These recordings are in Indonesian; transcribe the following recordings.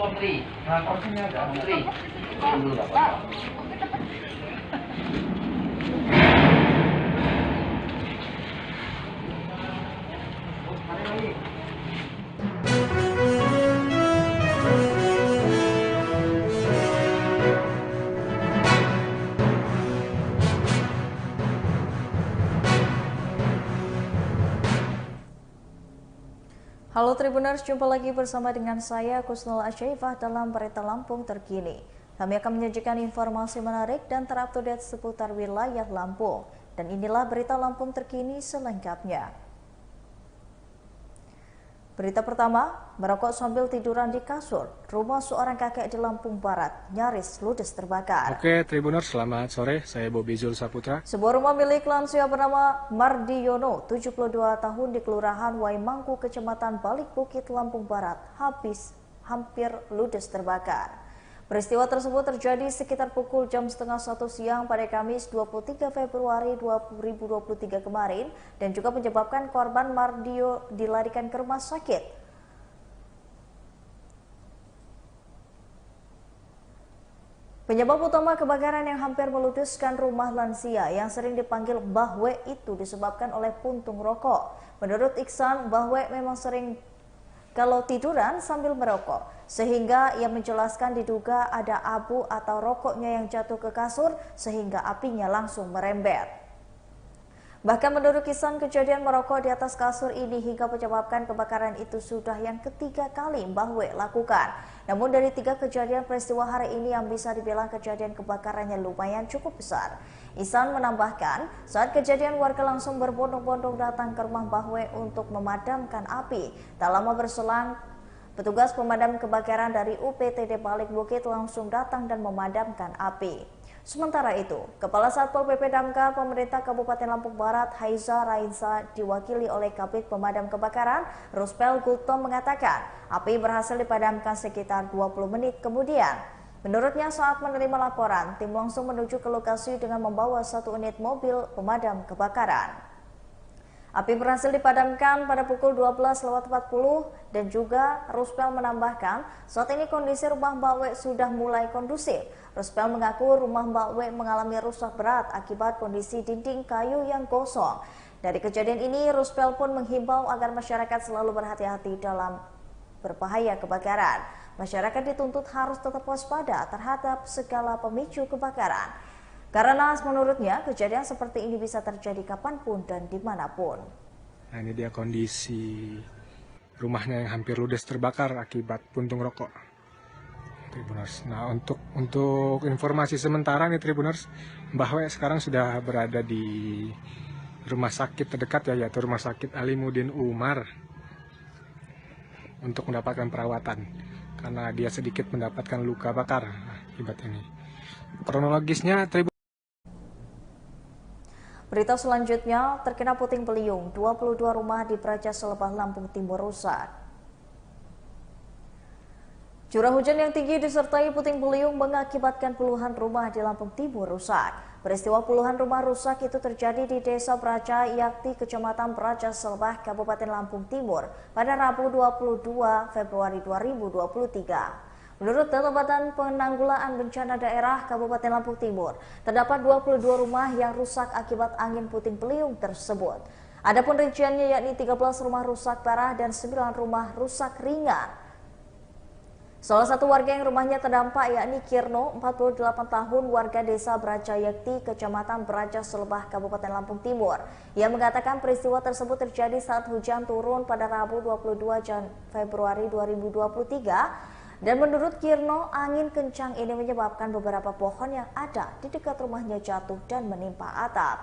Menteri. Nah, kursinya ada Menteri. Dulu nggak apa-apa. Halo Tribuners, jumpa lagi bersama dengan saya Kusnul Asyaifah dalam Berita Lampung Terkini. Kami akan menyajikan informasi menarik dan terupdate seputar wilayah Lampung. Dan inilah Berita Lampung Terkini selengkapnya. Berita pertama, merokok sambil tiduran di kasur. Rumah seorang kakek di Lampung Barat nyaris ludes terbakar. Oke, Tribuners, selamat sore. Saya Bobi Zul Saputra. Sebuah rumah milik lansia bernama Mardiono, 72 tahun di Kelurahan Waimangku, Kecamatan Balik Bukit, Lampung Barat, hampir ludes terbakar. Peristiwa tersebut terjadi sekitar pukul jam setengah 1 siang pada Kamis 23 Februari 2023 kemarin dan juga menyebabkan korban Mardio dilarikan ke rumah sakit. Penyebab utama kebakaran yang hampir meludeskan rumah lansia yang sering dipanggil Mbah We itu disebabkan oleh puntung rokok. Menurut Iksan, Mbah We memang sering kalau tiduran sambil merokok, sehingga ia menjelaskan diduga ada abu atau rokoknya yang jatuh ke kasur sehingga apinya langsung merembet. Bahkan menurut Iksan, kejadian merokok di atas kasur ini hingga menyebabkan kebakaran itu sudah yang ketiga kali Mbah We lakukan. Namun dari 3 kejadian peristiwa hari ini yang bisa dibilang kejadian kebakarannya lumayan cukup besar. Ihsan menambahkan, saat kejadian warga langsung berbondong-bondong datang ke rumah Mbah We untuk memadamkan api. Tak lama berselang, petugas pemadam kebakaran dari UPTD Balik Bukit langsung datang dan memadamkan api. Sementara itu, Kepala Satpol PP Damkar Pemerintah Kabupaten Lampung Barat, Haiza Rainsa, diwakili oleh Kabid Pemadam Kebakaran, Ruspel Gultom, mengatakan api berhasil dipadamkan sekitar 20 menit kemudian. Menurutnya, saat menerima laporan, tim langsung menuju ke lokasi dengan membawa 1 unit mobil pemadam kebakaran. Api berhasil dipadamkan pada pukul 12.40 dan juga Ruspel menambahkan saat ini kondisi rumah Mbak We sudah mulai kondusif. Ruspel mengaku rumah Mbak We mengalami rusak berat akibat kondisi dinding kayu yang gosong. Dari kejadian ini, Ruspel pun menghimbau agar masyarakat selalu berhati-hati dalam berbahaya kebakaran. Masyarakat dituntut harus tetap waspada terhadap segala pemicu kebakaran. Karena menurutnya kejadian seperti ini bisa terjadi kapanpun dan dimanapun. Nah, ini dia kondisi rumahnya yang hampir ludes terbakar akibat puntung rokok. Tribuners. Nah, untuk informasi sementara nih Tribuners, Mbah We sekarang sudah berada di rumah sakit terdekat ya, yaitu Rumah Sakit Alimuddin Umar untuk mendapatkan perawatan karena dia sedikit mendapatkan luka bakar akibat ini. Kronologisnya Berita selanjutnya, terkena puting beliung, 22 rumah di Praja Selebah, Lampung Timur rusak. Curah hujan yang tinggi disertai puting beliung mengakibatkan puluhan rumah di Lampung Timur rusak. Peristiwa puluhan rumah rusak itu terjadi di Desa Praja Yakti, Kecamatan Praja Selebah, Kabupaten Lampung Timur pada Rabu 22 Februari 2023. Menurut data Badan Penanggulangan Bencana Daerah Kabupaten Lampung Timur, terdapat 22 rumah yang rusak akibat angin puting beliung tersebut. Adapun rinciannya yakni 13 rumah rusak parah dan 9 rumah rusak ringan. Salah satu warga yang rumahnya terdampak yakni Kirno, 48 tahun, warga Desa Brajayakti, Kecamatan Praja Selebah, Kabupaten Lampung Timur. Ia mengatakan peristiwa tersebut terjadi saat hujan turun pada Rabu 22 Februari 2023. Dan menurut Kirno, angin kencang ini menyebabkan beberapa pohon yang ada di dekat rumahnya jatuh dan menimpa atap.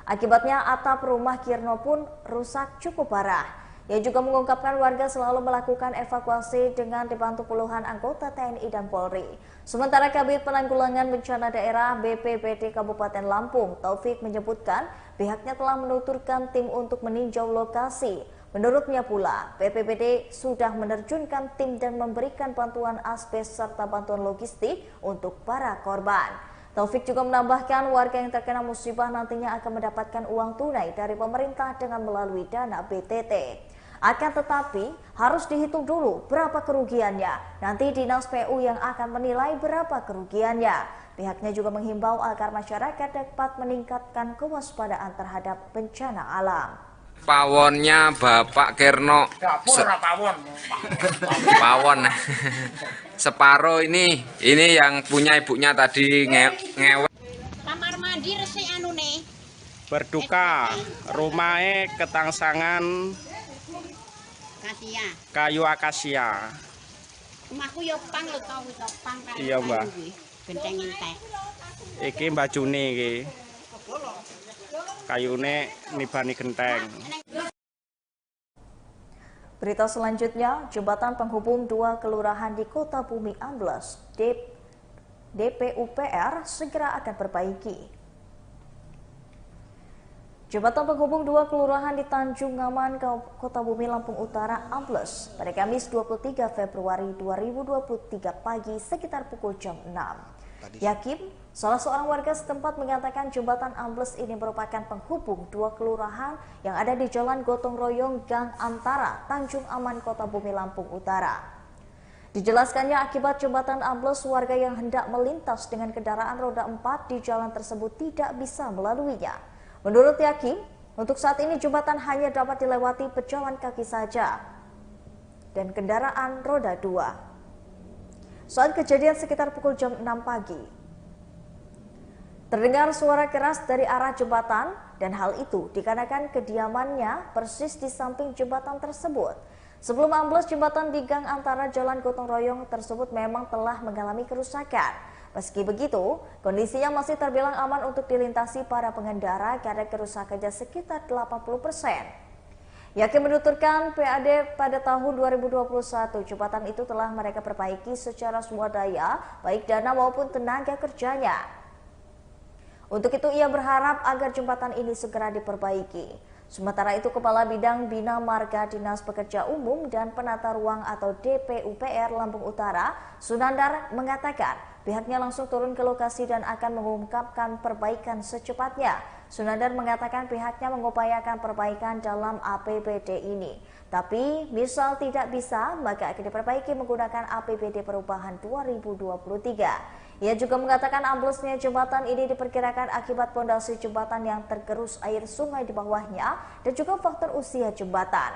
Akibatnya atap rumah Kirno pun rusak cukup parah. Ia juga mengungkapkan warga selalu melakukan evakuasi dengan dibantu puluhan anggota TNI dan Polri. Sementara Kabid Penanggulangan Bencana Daerah BPBD Kabupaten Lampung, Taufik, menyebutkan pihaknya telah menuturkan tim untuk meninjau lokasi. Menurutnya pula, BPBD sudah menerjunkan tim dan memberikan bantuan asbes serta bantuan logistik untuk para korban. Taufik juga menambahkan warga yang terkena musibah nantinya akan mendapatkan uang tunai dari pemerintah dengan melalui dana BTT. Akan tetapi harus dihitung dulu berapa kerugiannya. Nanti Dinas PU yang akan menilai berapa kerugiannya. Pihaknya juga menghimbau agar masyarakat dapat meningkatkan kewaspadaan terhadap bencana alam. Pawonnya Bapak Kerno pawon separuh ini yang punya ibunya tadi ngewe. Kamar mandi resik anu nih. Berduka rumahnya ketangsangan Kasia. kayu akasia. Rumahku yo pang lho tau to pang karo. Iya, Mbak. Genteng entek. Iki bajune iki. Kayune nibani genteng. Berita selanjutnya, jembatan penghubung dua kelurahan di Kota Bumi ambles. DPUPR segera akan perbaiki. Jembatan penghubung dua kelurahan di Tanjung Ngaman, Kota Bumi, Lampung Utara ambles pada Kamis 23 Februari 2023 pagi sekitar pukul jam 6. Yakim, salah seorang warga setempat, mengatakan jembatan ambles ini merupakan penghubung dua kelurahan yang ada di Jalan Gotong Royong Gang Antara, Tanjung Aman, Kota Bumi, Lampung Utara. Dijelaskannya akibat jembatan ambles, warga yang hendak melintas dengan kendaraan roda 4 di jalan tersebut tidak bisa melaluinya. Menurut Yakim, untuk saat ini jembatan hanya dapat dilewati pejalan kaki saja dan kendaraan roda 2. Saat kejadian sekitar pukul jam 6 pagi, terdengar suara keras dari arah jembatan dan hal itu dikarenakan kediamannya persis di samping jembatan tersebut. Sebelum ambles, jembatan di Gang Antara Jalan Gotong Royong tersebut memang telah mengalami kerusakan. Meski begitu, kondisinya masih terbilang aman untuk dilintasi para pengendara karena kerusakannya sekitar 80%. Yakin menuturkan PAD pada tahun 2021 jembatan itu telah mereka perbaiki secara swadaya, baik dana maupun tenaga kerjanya. Untuk itu ia berharap agar jembatan ini segera diperbaiki. Sementara itu Kepala Bidang Bina Marga Dinas Pekerja Umum dan Penata Ruang atau DPUPR Lampung Utara, Sunandar, mengatakan pihaknya langsung turun ke lokasi dan akan mengungkapkan perbaikan secepatnya. Sunandar mengatakan pihaknya mengupayakan perbaikan dalam APBD ini. Tapi misal tidak bisa, maka akan diperbaiki menggunakan APBD perubahan 2023. Ia juga mengatakan amblesnya jembatan ini diperkirakan akibat pondasi jembatan yang tergerus air sungai di bawahnya dan juga faktor usia jembatan.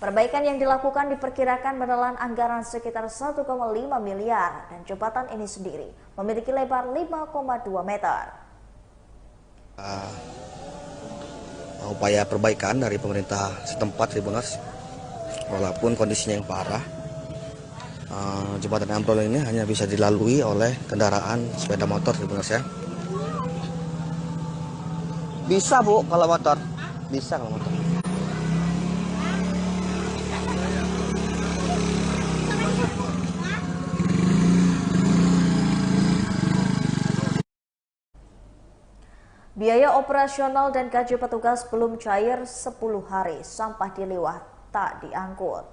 Perbaikan yang dilakukan diperkirakan menelan anggaran sekitar 1,5 miliar dan jembatan ini sendiri memiliki lebar 5,2 meter. Upaya perbaikan dari pemerintah setempat, Tribuners, walaupun kondisinya yang parah, jembatan ambrol ini hanya bisa dilalui oleh kendaraan sepeda motor, Tribuners ya. Bisa Bu kalau motor, bisa kalau motor. Biaya operasional dan gaji petugas belum cair 10 hari, sampah di Liwah tak diangkut.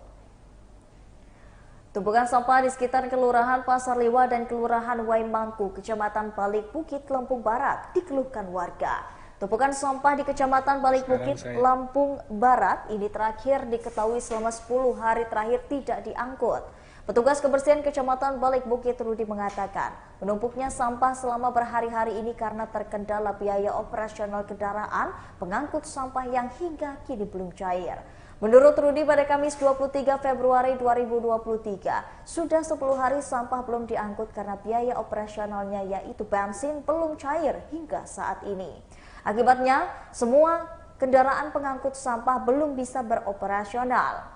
Tumpukan sampah di sekitar Kelurahan Pasar Liwah dan Kelurahan Waimangku, Kecamatan Balik Bukit, Lampung Barat, dikeluhkan warga. Tumpukan sampah di Kecamatan Balik Bukit, Lampung Barat ini terakhir diketahui selama 10 hari terakhir tidak diangkut. Petugas kebersihan Kecamatan Balik Bukit, Rudi, mengatakan menumpuknya sampah selama berhari-hari ini karena terkendala biaya operasional kendaraan pengangkut sampah yang hingga kini belum cair. Menurut Rudi, pada Kamis 23 Februari 2023, sudah 10 hari sampah belum diangkut karena biaya operasionalnya yaitu bensin belum cair hingga saat ini. Akibatnya, semua kendaraan pengangkut sampah belum bisa beroperasional.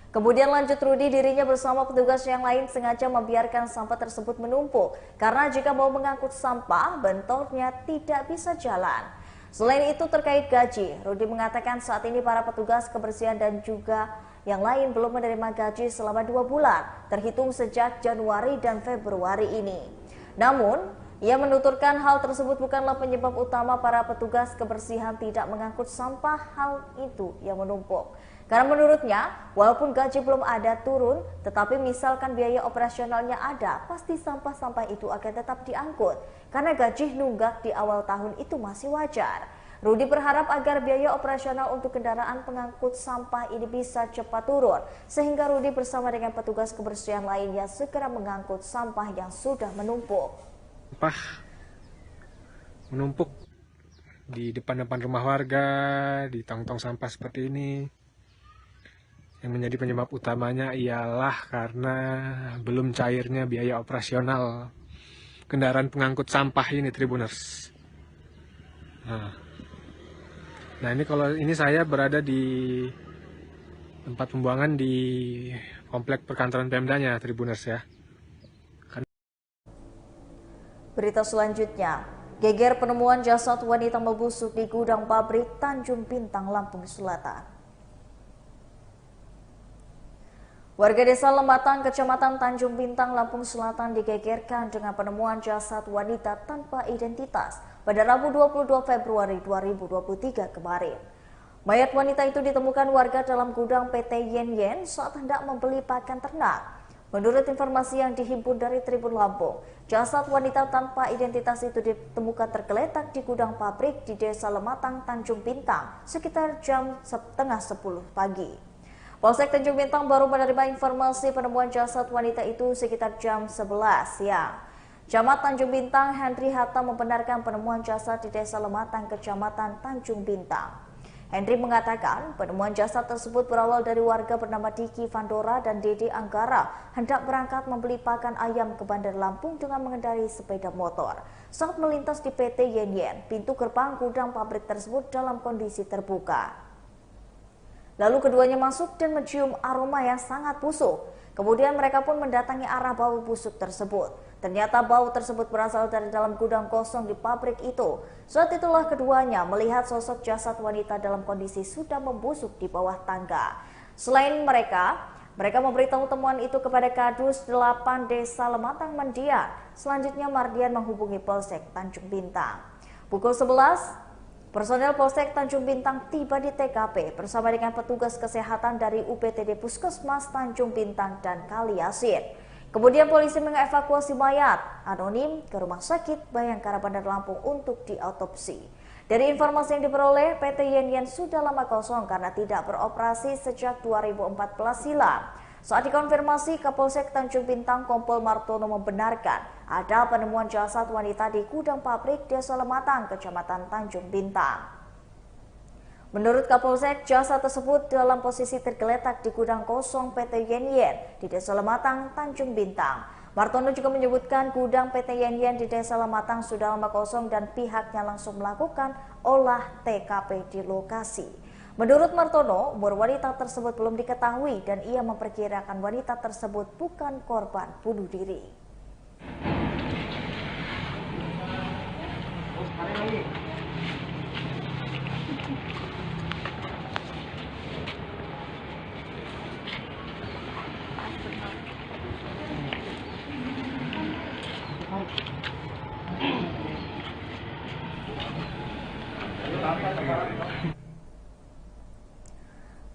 Kemudian lanjut Rudi, dirinya bersama petugas yang lain sengaja membiarkan sampah tersebut menumpuk karena jika mau mengangkut sampah, bentornya tidak bisa jalan. Selain itu terkait gaji, Rudi mengatakan saat ini para petugas kebersihan dan juga yang lain belum menerima gaji selama 2 bulan, terhitung sejak Januari dan Februari ini. Namun, ia menuturkan hal tersebut bukanlah penyebab utama para petugas kebersihan tidak mengangkut sampah, hal itu yang menumpuk. Karena menurutnya, walaupun gaji belum ada turun, tetapi misalkan biaya operasionalnya ada, pasti sampah-sampah itu akan tetap diangkut. Karena gaji nunggak di awal tahun itu masih wajar. Rudi berharap agar biaya operasional untuk kendaraan pengangkut sampah ini bisa cepat turun, sehingga Rudi bersama dengan petugas kebersihan lainnya segera mengangkut sampah yang sudah menumpuk. Sampah menumpuk di depan-depan rumah warga, di tong-tong sampah seperti ini. Yang menjadi penyebab utamanya ialah karena belum cairnya biaya operasional kendaraan pengangkut sampah ini, Tribuners. Nah ini kalau ini saya berada di tempat pembuangan di komplek perkantoran Pemdanya, Tribuners ya. Berita selanjutnya, geger penemuan jasad wanita membusuk di gudang pabrik Tanjung Bintang, Lampung Selatan. Warga desa Lembatan, Kecamatan Tanjung Bintang, Lampung Selatan digegerkan dengan penemuan jasad wanita tanpa identitas pada Rabu 22 Februari 2023 kemarin. Mayat wanita itu ditemukan warga dalam gudang PT Yen Yen saat hendak membeli pakan ternak. Menurut informasi yang dihimpun dari Tribun Lampung, jasad wanita tanpa identitas itu ditemukan tergeletak di gudang pabrik di Desa Lematang, Tanjung Bintang sekitar jam setengah 10 pagi. Polsek Tanjung Bintang baru menerima informasi penemuan jasad wanita itu sekitar jam 11 siang. Camat Tanjung Bintang Henry Hatta membenarkan penemuan jasad di Desa Lematang, Kecamatan Tanjung Bintang. Henry mengatakan penemuan jasad tersebut berawal dari warga bernama Diki Vandora dan Dede Anggara hendak berangkat membeli pakan ayam ke Bandar Lampung dengan mengendarai sepeda motor. Saat melintas di PT Yen Yen, pintu gerbang gudang pabrik tersebut dalam kondisi terbuka. Lalu keduanya masuk dan mencium aroma yang sangat busuk. Kemudian mereka pun mendatangi arah bau busuk tersebut. Ternyata bau tersebut berasal dari dalam gudang kosong di pabrik itu. Saat itulah keduanya melihat sosok jasad wanita dalam kondisi sudah membusuk di bawah tangga. Selain mereka memberitahu temuan itu kepada Kadus 8 Desa Lematang Mendian. Selanjutnya Mardian menghubungi Polsek Tanjung Bintang. Pukul 11, personel Polsek Tanjung Bintang tiba di TKP bersama dengan petugas kesehatan dari UPTD Puskesmas Tanjung Bintang dan Kali Asin. Kemudian polisi mengevakuasi mayat anonim ke Rumah Sakit Bayangkara Bandar Lampung untuk diautopsi. Dari informasi yang diperoleh, PT Yen Yen sudah lama kosong karena tidak beroperasi sejak 2014 silam. Saat dikonfirmasi, Kapolsek Tanjung Bintang Kompol Martono membenarkan ada penemuan jasad wanita di gudang pabrik Desa Lematang, Kecamatan Tanjung Bintang. Menurut Kapolsek, jasad tersebut dalam posisi tergeletak di gudang kosong PT Yen Yen di Desa Lematang, Tanjung Bintang. Martono juga menyebutkan gudang PT Yen Yen di Desa Lematang sudah lama kosong dan pihaknya langsung melakukan olah TKP di lokasi. Menurut Martono, umur wanita tersebut belum diketahui dan ia memperkirakan wanita tersebut bukan korban bunuh diri.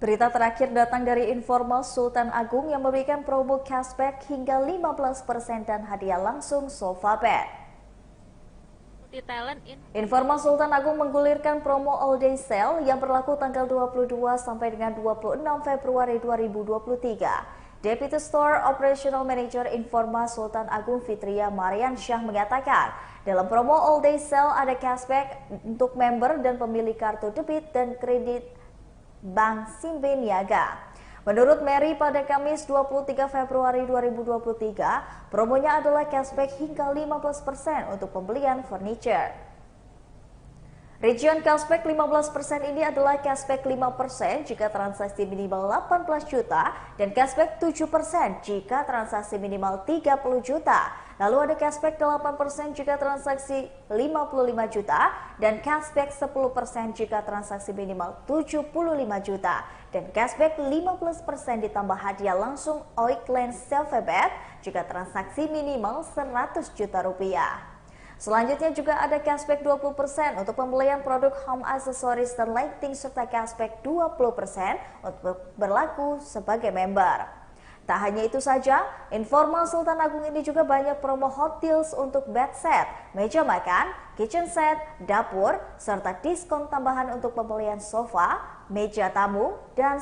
Berita terakhir datang dari Informal Sultan Agung yang memberikan promo cashback hingga 15% dan hadiah langsung sofa bed. Informal Sultan Agung menggulirkan promo all day sale yang berlaku tanggal 22 sampai dengan 26 Februari 2023. Deputy Store Operational Manager Informal Sultan Agung Fitria Marian Syah mengatakan, dalam promo all day sale ada cashback untuk member dan pemilik kartu debit dan kredit Bank Simbe Niaga. Menurut Mary, pada Kamis 23 Februari 2023, promonya adalah cashback hingga 15% untuk pembelian furniture. Rincian cashback 15% ini adalah cashback 5% jika transaksi minimal 18 juta dan cashback 7% jika transaksi minimal 30 juta. Lalu ada cashback 8% jika transaksi 55 juta dan cashback 10% jika transaksi minimal 75 juta. Dan cashback 15% ditambah hadiah langsung Oikland Selfebet jika transaksi minimal 100 juta rupiah. Selanjutnya juga ada cashback 20% untuk pembelian produk home accessories dan lighting serta cashback 20% untuk berlaku sebagai member. Tak hanya itu saja, Informal Sultan Agung ini juga banyak promo hot deals untuk bed set, meja makan, kitchen set, dapur, serta diskon tambahan untuk pembelian sofa, meja tamu, dan